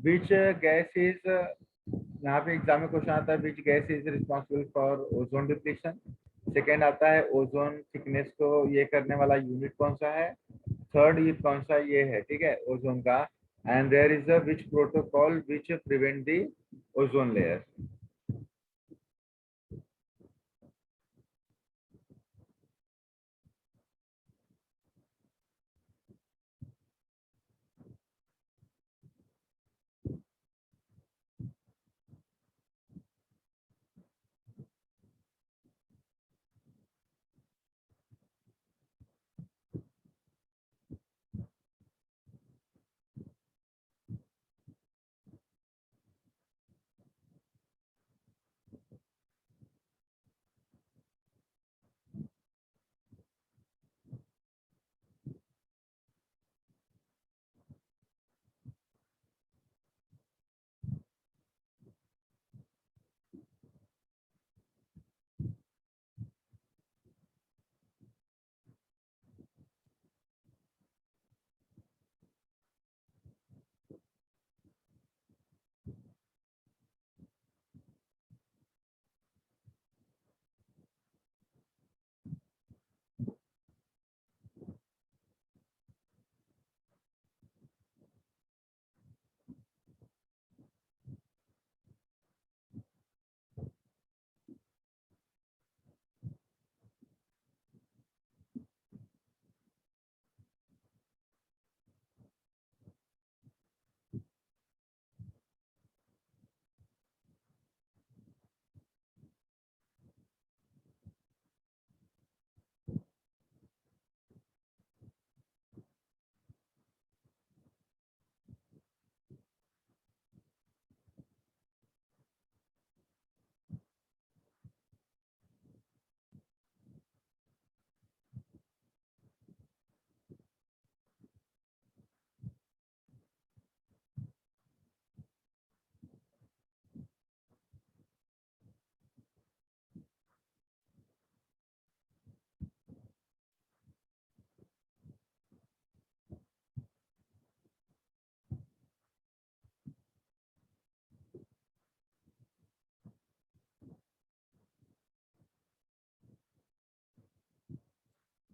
Which gas is, यहाँ पे exam में क्वेश्चन आता है which gas is responsible for ozone depletion. Second आता है ओजोन थिकनेस को ये करने वाला यूनिट कौन सा है। थर्ड ये कौन सा ये है, ठीक है, ओजोन का। And there is a which protocol which prevent the ozone layer.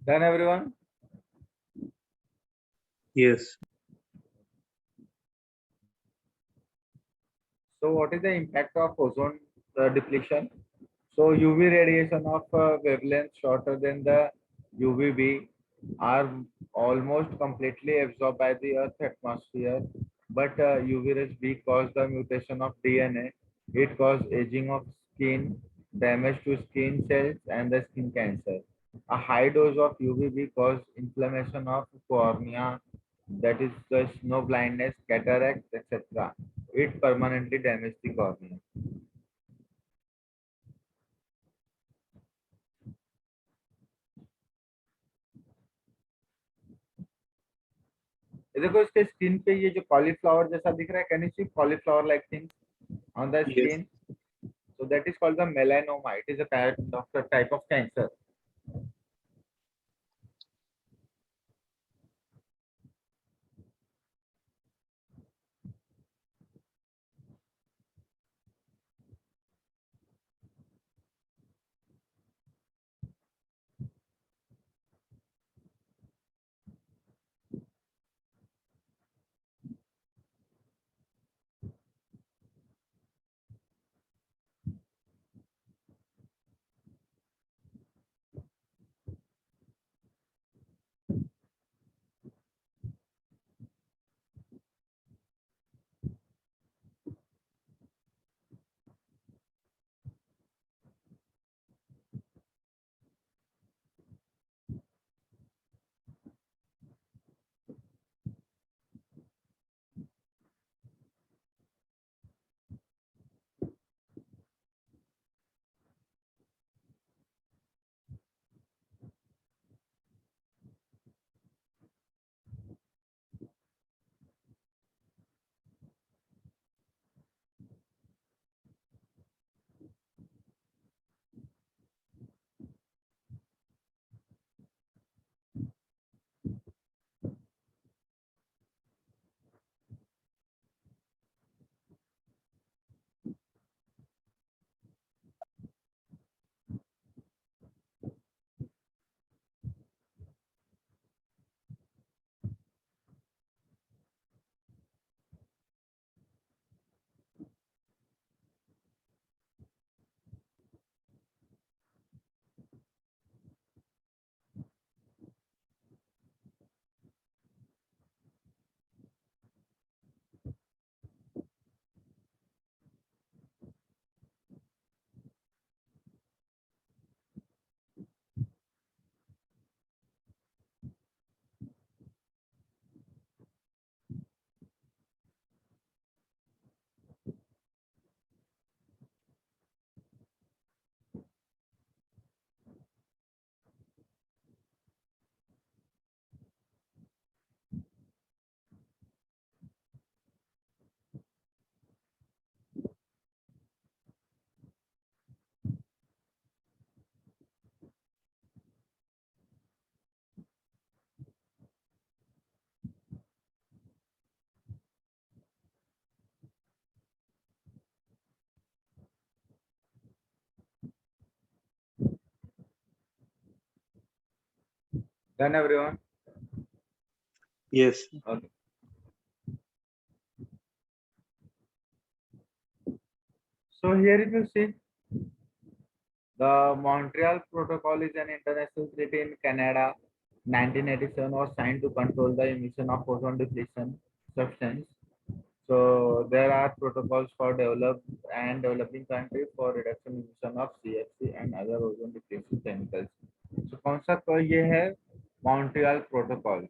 Done everyone? Yes. So what is the impact of ozone depletion? So UV radiation of wavelength shorter than the UVB are almost completely absorbed by the Earth atmosphere, but UV rays B cause the mutation of DNA. It causes aging of skin, damage to skin cells, and the skin cancer. A high dose of UVB causes inflammation of cornea, that is the snow blindness, cataract, etc. It permanently damages the cornea. ये देखो इसके skin पे ये जो cauliflower जैसा दिख रहा है, can you see cauliflower like things on the Yes. Skin? So that is called the melanoma. It is a type of cancer. Done everyone? Yes. Okay. So here if you see, the Montreal Protocol is an international treaty in Canada. 1987 was signed to control the emission of ozone depletion substance. So there are protocols for developed and developing countries for reduction emission of CFC and other ozone depletion chemicals. So कौन सा तो ये है Montreal Protocol.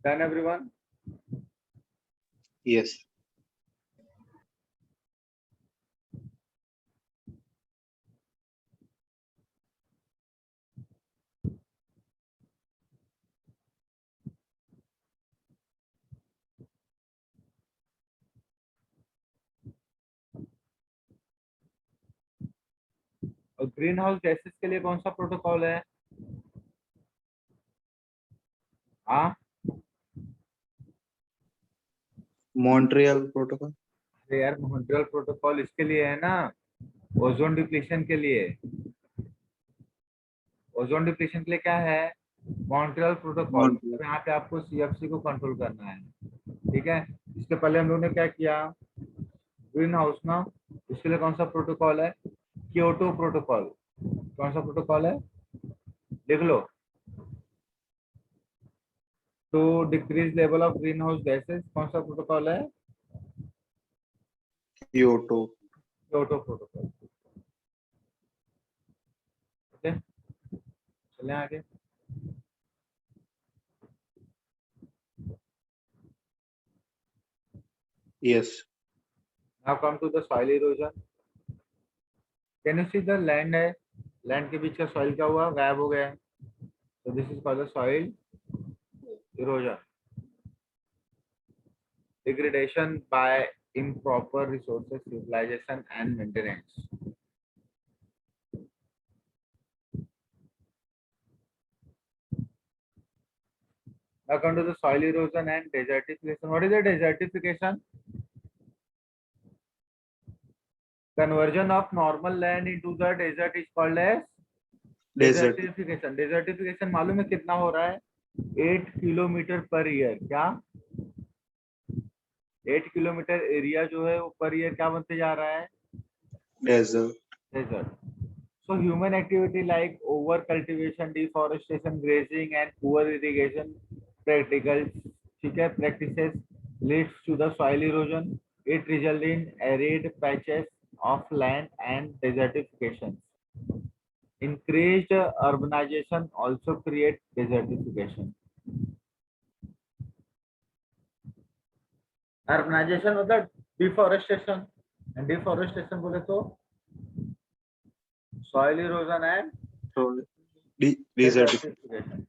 Done everyone? Yes. और green house gases के लिए कौन सा प्रोटोकॉल है? हाँ, Montreal Protocol. अरे यार मॉन्ट्रियल प्रोटोकॉल इसके लिए है ना, ओजोन डिप्लीशन के लिए. ओजोन डिप्लीशन के लिए क्या है? Montreal protocol. Montreal. मतलब यहाँ पे आपको सीएफसी को कंट्रोल करना है. ठीक है. इसके पहले हम लोग ने क्या किया? ग्रीन हाउस ना. इसके लिए कौन सा प्रोटोकॉल है? Kyoto protocol. कौन सा प्रोटोकॉल है? लिख लो. To decrease level of green house gases. कौन सा प्रोटोकॉल है? Kyoto. Kyoto protocol. ओके, चलें आगे. Yes. Now come to the soil erosion. Can you see the land है, लैंड के बीच का सॉइल क्या हुआ? गायब हो गया है. So this is called the soil erosion. Degradation by improper resources utilization and maintenance. Now come to the soil erosion and desertification. What is the desertification? Conversion of normal land into the desert is called as Desert. desertification. Desertification मालूम है कितना हो रहा है? 8 kilometre per year. क्या? 8 kilometre area जो है वो पर ईयर क्या बनते जा रहा है? Desert. Desert. So human activity like over cultivation, deforestation, grazing and poor irrigation practicals, ठीक है, practices leads to the soil erosion. It results in arid patches of land and desertification. Increased urbanization also creates desertification. Urbanization मतलब deforestation, and deforestation बोले तो soil erosion and So, desertification. desertification.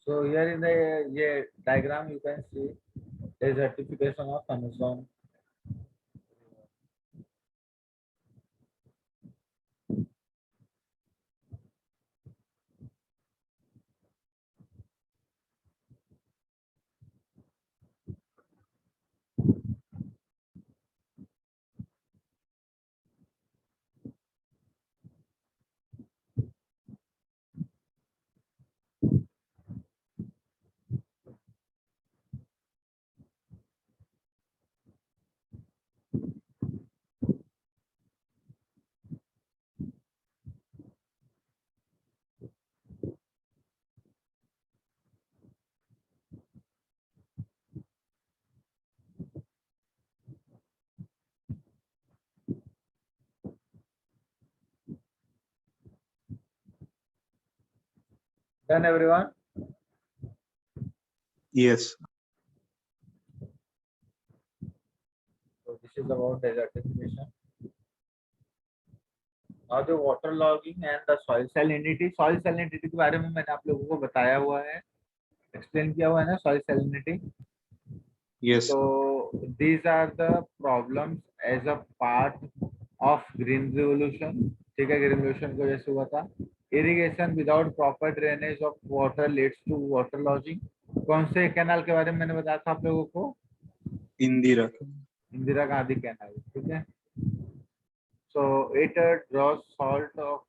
So here in the diagram you can see desertification of Amazon. Done everyone? Yes. So this is about desertification. और जो water logging and the soil salinity के बारे में मैंने आप लोगों को बताया हुआ है, एक्सप्लेन किया हुआ है ना soil salinity. Yes. So these are the problems as a part of green revolution. ठीक है, ग्रीन revolution को जैसे हुआ था. Irrigation without proper drainage of water leads to water logging. कौन से कैनाल के बारे में मैंने बताया था आप लोगों को? Indira. इंदिरा गांधी कैनाल. ठीक है. So it draws salt of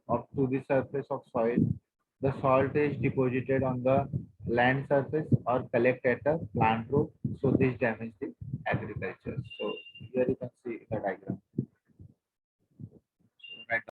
up to the surface of soil. The salt is deposited on the land surface or collect at a plant root. So this damages the agriculture. So here you can see the diagram. Right.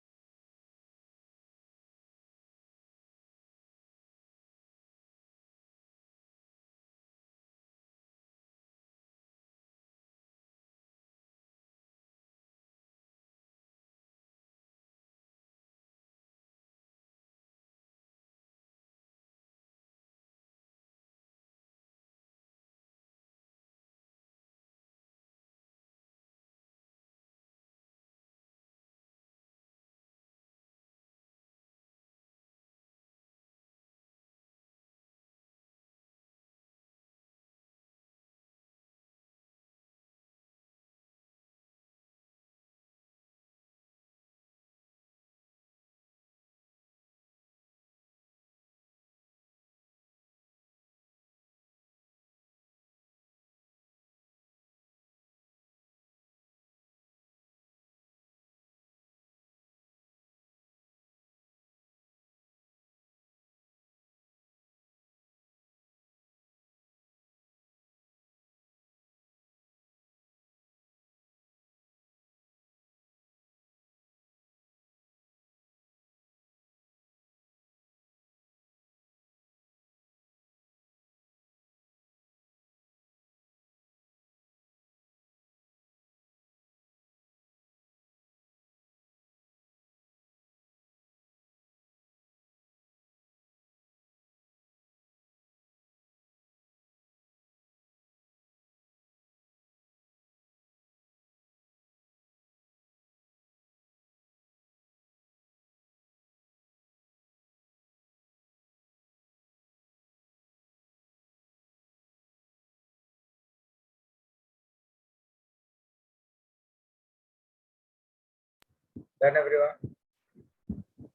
Done everyone?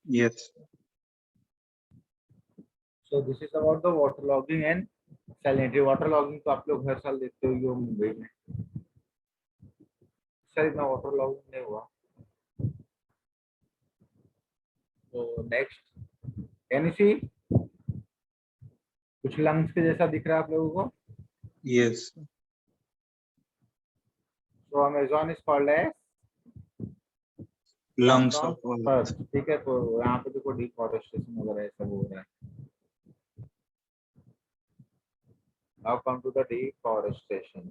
Yes. So this is about the waterlogging and salinity. Waterlogging तो आप लोग हर साल देखते हो ये मुंबई में. Sir इतना waterlogging नहीं हुआ. So next, can you see? कुछ lungs के जैसा दिख रहा है आप लोगों को? Yes. So Amazon is called as Lungs of of all. earth. ठीक है, तो यहाँ पे देखो डिफॉरेस्टेशन वगैरह सब हो रहा है. Now come to the deforestation.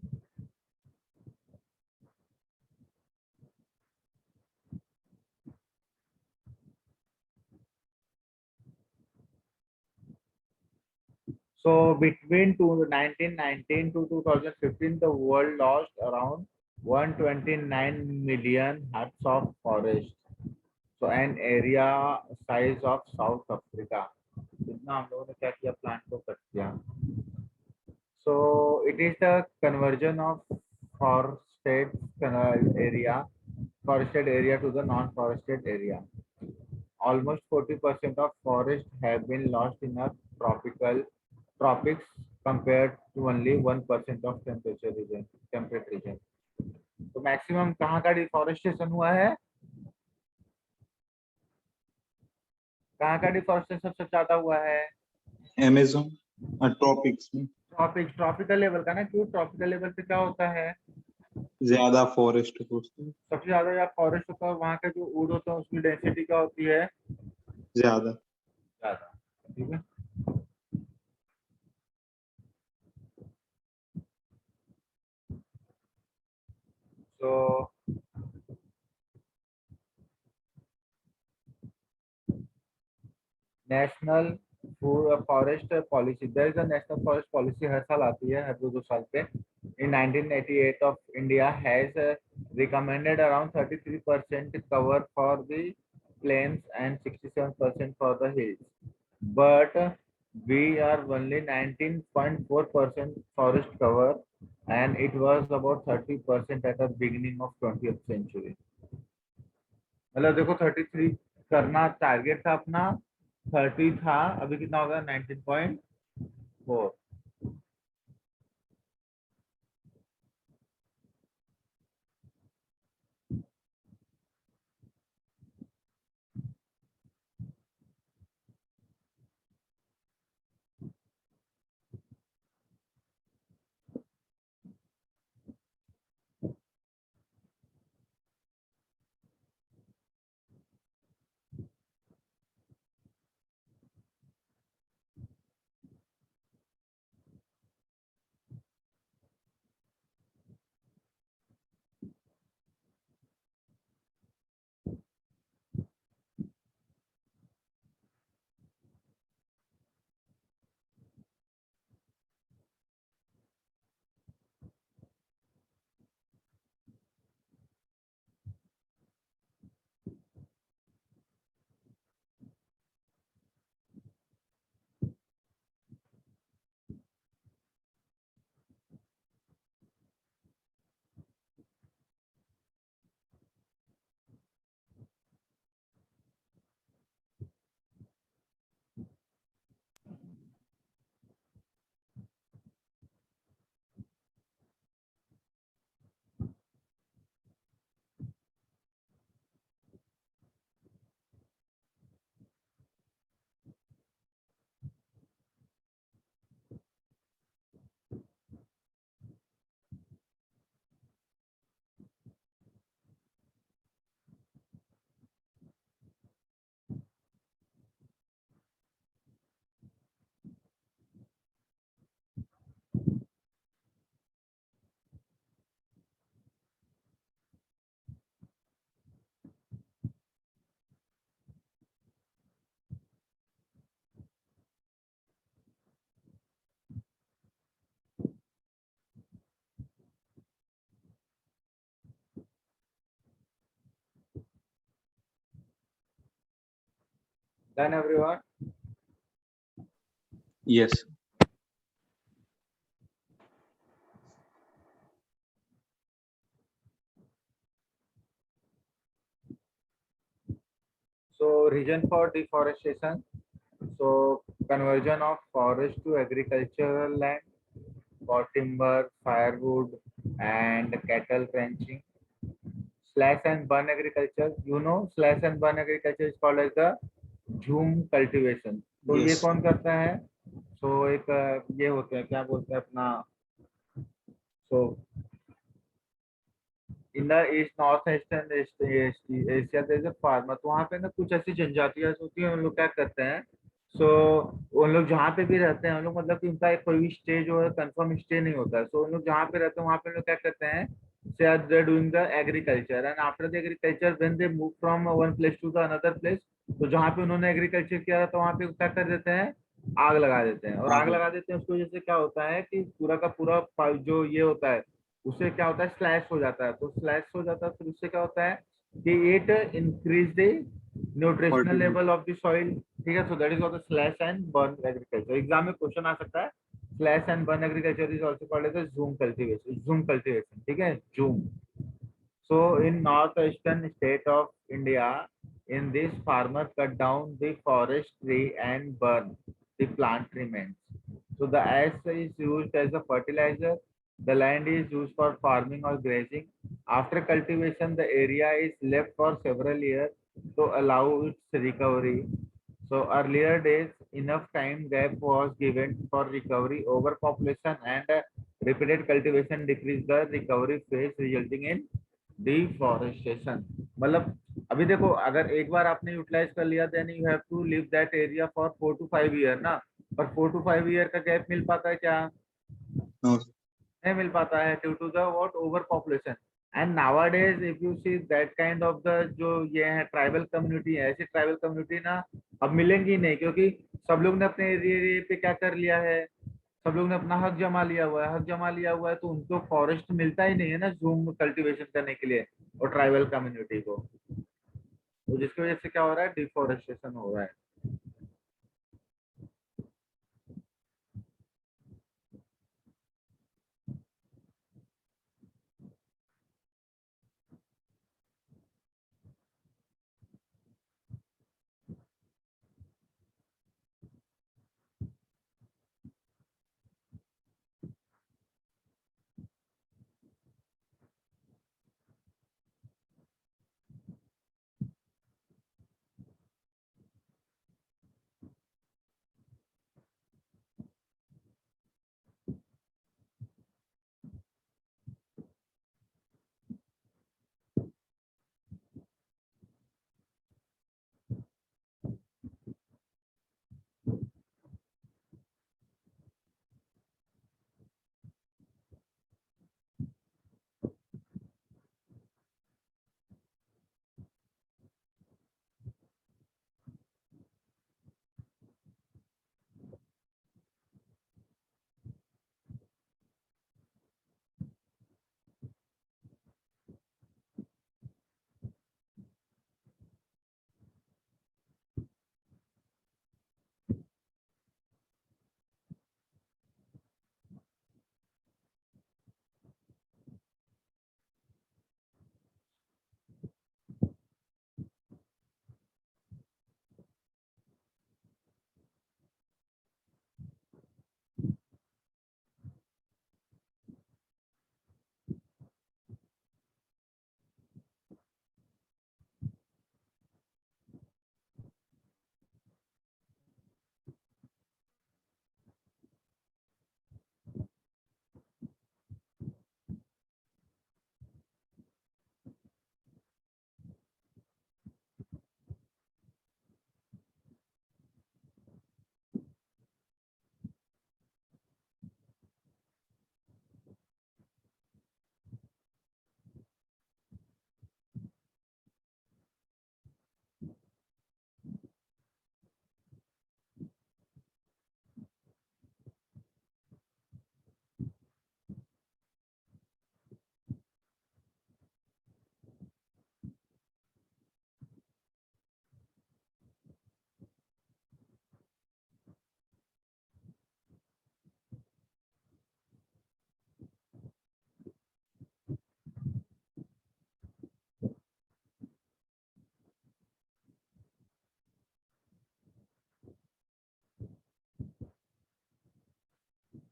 So between 1919 to 2015, the world lost around 129 million hectares of forest. So an area size of South Africa. इतना हम लोगों ने क्या किया, प्लांट को कट किया. So it is the conversion of forested area to the non-forested area. Almost 40% of forests have been lost in a tropics compared to only 1% of temperate region. तो maximum कहाँ का डिफॉरेस्टेशन हुआ है? कहाँ का deforestation सबसे ज्यादा हुआ है? Amazon. Tropics में ट्रॉपिकल लेवल का ना. क्यों? ट्रॉपिकल लेवल पे क्या होता है? ज्यादा फॉरेस्ट होता है. सबसे ज्यादा या फॉरेस्ट होता है, वहाँ का जो वुड होता है उसकी डेंसिटी क्या होती है? ज्यादा. ज्यादा. ठीक है. So national forest policy. There is a national forest policy, हर साल आती है, हर 2-2 साल पे. In 1988 of India has recommended around 33% cover for the plains and 67% for the hills. But we are only 19.4% forest cover, and it was about 30% at the beginning of 20th century. मतलब देखो 33 करना target था अपना, 30 था, अभी कितना होगा? 19.4. Done everyone? Yes. reason for deforestation. So conversion of forest to agricultural land for timber, firewood, and cattle ranching. Slash and burn agriculture. You know, slash and burn agriculture is called as the झूम cultivation. तो ये Yes. कौन करता है? सो एक ये होते हैं, क्या बोलते हैं अपना, so in the east north eastern Asia there is a farmer. तो वहाँ पे ना कुछ ऐसी जनजातियां होती हैं, उन लोग क्या करते हैं, सो उन लोग जहाँ पे भी रहते हैं, उन लोग मतलब कि उनका एक कोई भी स्टे जो है कंफर्म स्टे नहीं होता है. सो उन लोग जहाँ पे रहते हैं वहाँ पे लोग क्या करते हैं, से they are doing the agriculture, and after the agriculture when they move from one place to the another place, तो जहाँ पे उन्होंने एग्रीकल्चर किया था तो वहाँ पे क्या कर देते हैं, आग लगा देते हैं. और आग आगे. लगा देते हैं, उसकी वजह से क्या होता है कि पूरा का पूरा जो ये होता है, उससे क्या होता है, स्लैश हो जाता है. तो स्लैश हो जाता है, फिर उससे क्या होता है कि it increase the nutritional Fertility. Level of the soil. ठीक है, so that is of the slash and burn agriculture. Exam में क्वेश्चन आ सकता है. Slash and burn agriculture is also called as jhum cultivation. Jhum cultivation, ठीक है, jhum. So in northeastern state of India, in this farmer cut down the forest tree and burn the plant remains. So the ash is used as a fertilizer. The land is used for farming or grazing. After cultivation, the area is left for several years to allow its recovery. So earlier days, enough time gap was given for recovery. Overpopulation and repeated cultivation decreased the recovery phase, resulting in deforestation. मतलब अभी देखो, अगर एक बार आपने utilize कर लिया, then you have to leave that area for 4 to 5 year ना. पर 4 to 5 ईयर का गैप मिल पाता है क्या? No. नहीं मिल पाता है, due to the what, over population. And nowadays if you see that kind of the जो ये है ट्राइबल कम्युनिटी है, ऐसी ट्राइबल कम्युनिटी ना अब मिलेंगी नहीं, क्योंकि सब लोग ने अपने एरिया पे क्या कर लिया है, सब लोग ने अपना हक जमा लिया हुआ है. हक जमा लिया हुआ है तो उनको फॉरेस्ट मिलता ही नहीं है ना जूम कल्टीवेशन करने के लिए, और ट्राइबल कम्युनिटी को. तो जिसकी वजह से क्या हो रहा है, डिफॉरेस्टेशन हो रहा है.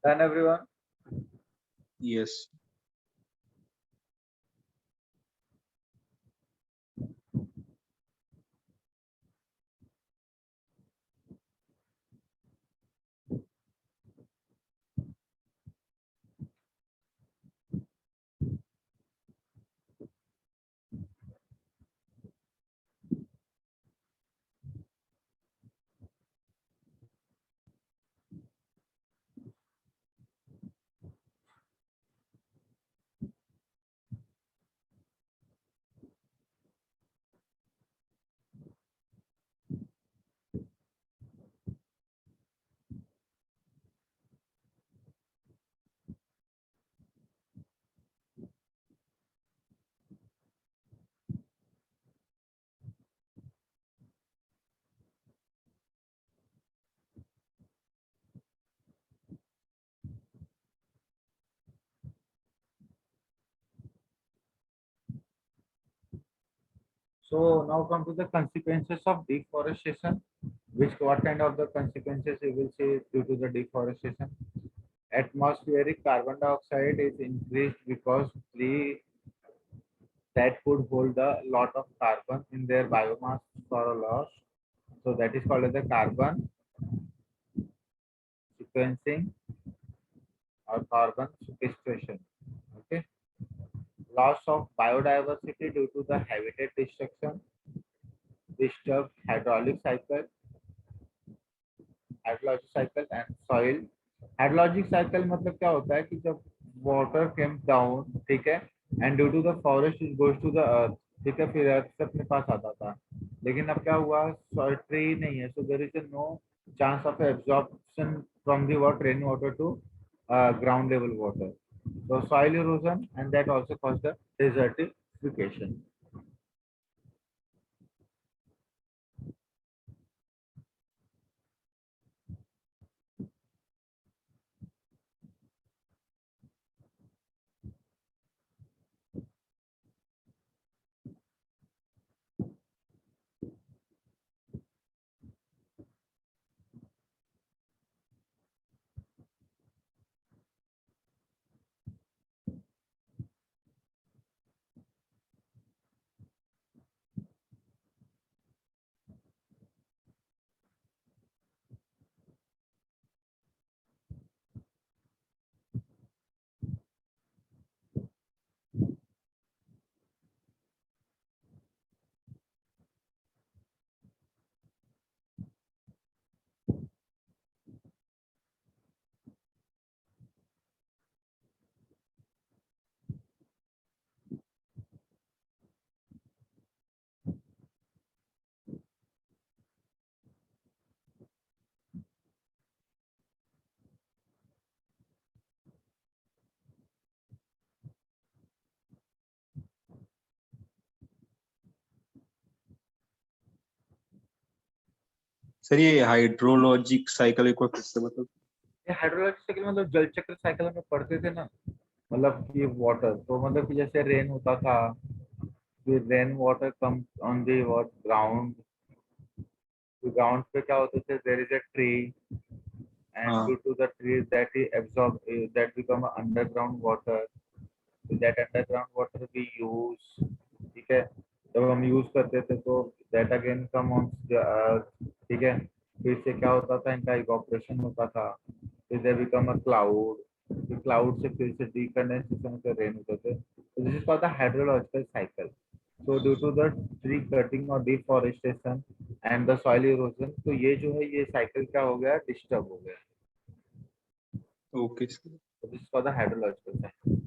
Done, everyone? Yes. So now come to the consequences of deforestation. Which what kind of the consequences you will see due to the deforestation? Atmospheric carbon dioxide is increased because tree that could hold a lot of carbon in their biomass for a loss. So that is called as the carbon sequencing or carbon sequestration. Okay. Loss of biodiversity due to the habitat destruction, disturbed hydrologic cycle and soil. Hydrologic cycle मतलब क्या होता है कि जब water केम down, ठीक है, and due to the forest it goes to the earth, ठीक है, फिर अर्थ से अपने पास आता था। लेकिन अब क्या हुआ, ट्री नहीं है, so there is no chance of absorption from the water rain water to ground level water, so soil erosion and that also caused the desertification. Sir ये हाइड्रोलॉजिक साइकिल एक बार फिर से बताओ। ये हाइड्रोलॉजिक साइकिल मतलब जल चक्र साइकिल में पढ़ते थे ना, मतलब कि वाटर तो मतलब कि जैसे रेन होता था, फिर rain water come on the what ground, ground पे क्या होते थे, there is a tree and हाँ। Due to the tree that he absorb that become underground water, that underground water we use, ठीक है, जब हम यूज करते थे तो that again come on the earth, ठीक है, फिर से क्या होता था, इनका इवोपरेशन होता था, फिर दे बिकम अ क्लाउड, फिर क्लाउड से फिर से डीकंडेंसेशन से रेन होते थे, तो this is called the hydrological cycle. So due to the tree cutting और deforestation and the soil erosion, तो ये जो है ये साइकिल क्या हो गया, डिस्टर्ब हो गया, ओके सर। तो this is called the hydrological cycle.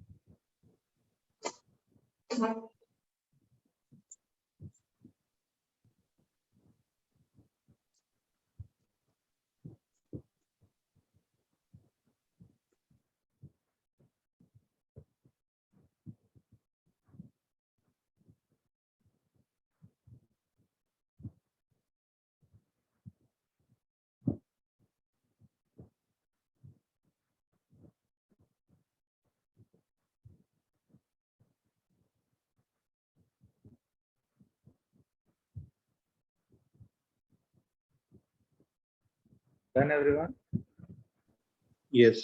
Done everyone? Yes.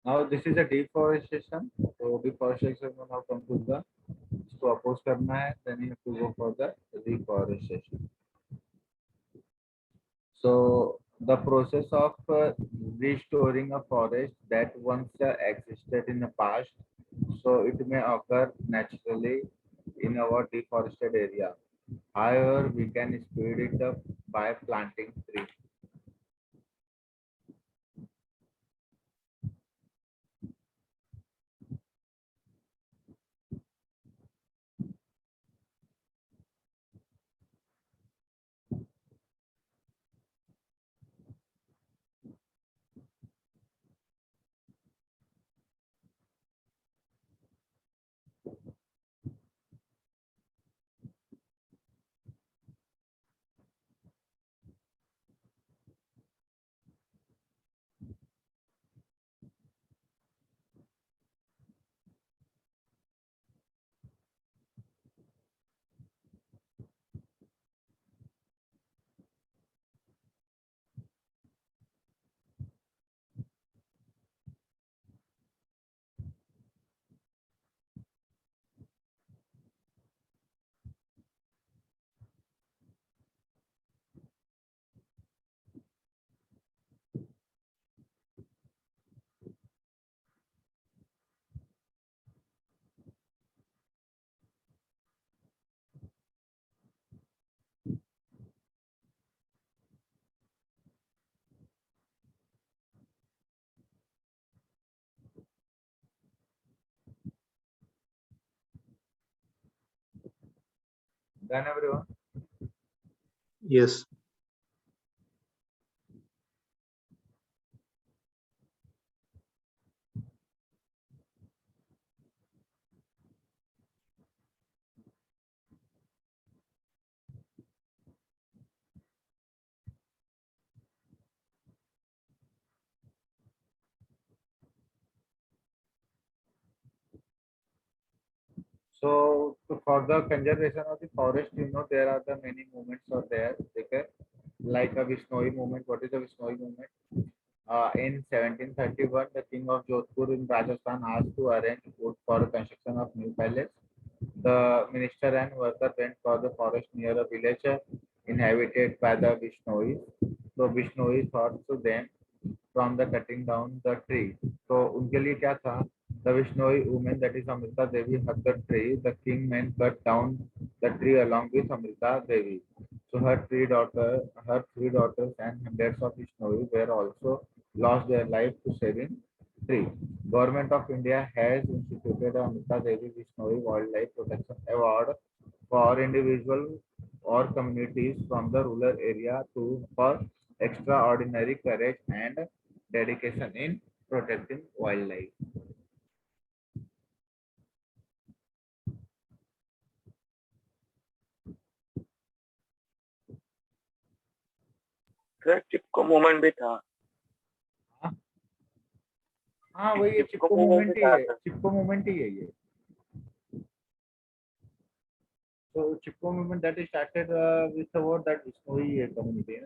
Now this is a deforestation. So deforestation will now come to the इसको oppose करना है, then you have to go for the reforestation. So the process of restoring a forest that once existed in the past, so it may occur naturally in our deforested area. However, we can speed it up by planting trees. Done everyone? Yes. For the conservation of the forest, there are the many movements are there. Okay? Like a Vishnoi movement. What is a Vishnoi movement? In 1731, the king of Jodhpur in Rajasthan asked to arrange wood for the construction of new palace. The minister and worker went for the forest near a village inhabited by the Vishnois. So Vishnois thought to them from the cutting down the tree. So उनके लिए क्या था? The Vishnoi woman, that is Amrita Devi, hug the tree. The king man cut down the tree along with Amrita Devi. So her three daughters, and hundreds of Vishnoi were also lost their life to saving tree. Government of India has instituted a Amrita Devi Vishnoi Wildlife Protection Award for individual or communities from the rural area to for extraordinary courage and dedication in protecting wildlife. Sir Chipko movement भी था। हाँ वही चिपको movement ही है, चिपको movement ही है ये। So Chipko movement that is started with the word that Vishnoi community.